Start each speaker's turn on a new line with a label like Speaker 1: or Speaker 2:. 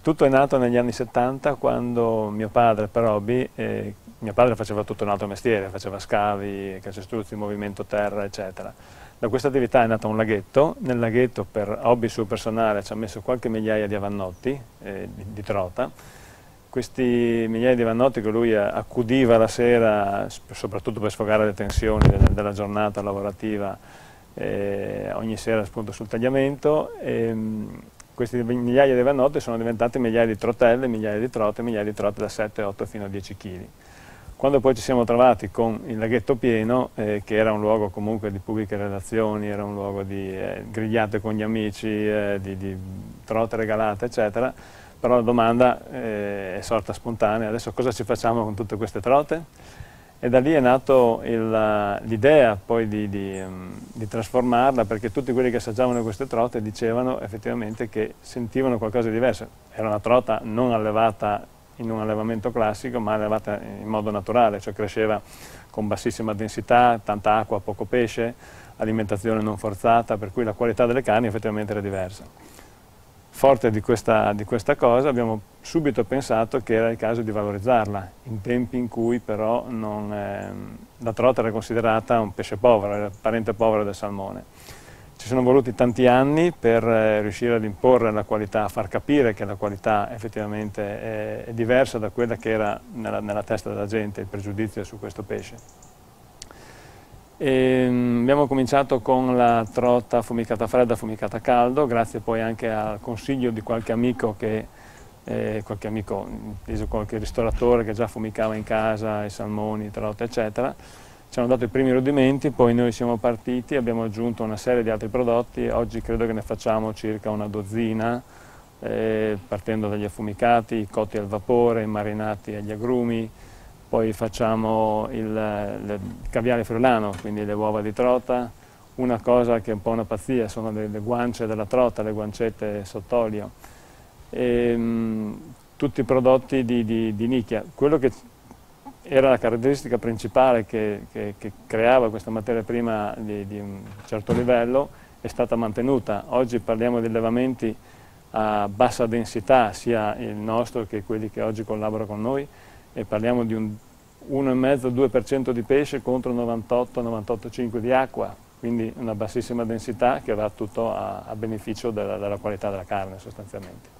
Speaker 1: Tutto è nato negli anni 70 quando mio padre per hobby, mio padre faceva tutto un altro mestiere, faceva scavi, calcestruzzi, movimento terra, eccetera. Da questa attività è nato un laghetto, nel laghetto per hobby suo personale ci ha messo qualche migliaia di avannotti di trota. Questi migliaia di avannotti che lui accudiva la sera, soprattutto per sfogare le tensioni della giornata lavorativa, ogni sera appunto sul tagliamento. Questi migliaia di avannotti sono diventati migliaia di trotelle, migliaia di trote da 7, 8 fino a 10 kg. Quando poi ci siamo trovati con il laghetto pieno, che era un luogo comunque di pubbliche relazioni, era un luogo di grigliate con gli amici, di trote regalate, eccetera, però la domanda è sorta spontanea: adesso cosa ci facciamo con tutte queste trote? E da lì è nato l'idea poi di trasformarla, perché tutti quelli che assaggiavano queste trote dicevano effettivamente che sentivano qualcosa di diverso. Era una trota non allevata in un allevamento classico, ma allevata in modo naturale, cioè cresceva con bassissima densità, tanta acqua, poco pesce, alimentazione non forzata, per cui la qualità delle carni effettivamente era diversa. Forte di questa cosa abbiamo subito pensato che era il caso di valorizzarla, in tempi in cui però la trota era considerata un pesce povero, era il parente povero del salmone. Ci sono voluti tanti anni per riuscire ad imporre la qualità, a far capire che la qualità effettivamente è diversa da quella che era nella testa della gente, il pregiudizio su questo pesce. Abbiamo cominciato con la trota affumicata fredda, affumicata a caldo, grazie poi anche al consiglio di qualche amico, qualche ristoratore che già affumicava in casa i salmoni, trote, eccetera. Ci hanno dato i primi rudimenti, poi noi siamo partiti, abbiamo aggiunto una serie di altri prodotti. Oggi credo che ne facciamo circa una dozzina, partendo dagli affumicati, cotti al vapore, marinati agli agrumi. Poi facciamo il caviale friulano, quindi le uova di trota. Una cosa che è un po' una pazzia sono le guance della trota, le guancette sott'olio. Tutti i prodotti di nicchia. Quello che era la caratteristica principale che creava questa materia prima di un certo livello è stata mantenuta. Oggi parliamo di allevamenti a bassa densità, sia il nostro che quelli che oggi collaborano con noi, e parliamo di un 1,5-2% di pesce contro 98-98,5% di acqua, quindi una bassissima densità che va tutto a beneficio della qualità della carne sostanzialmente.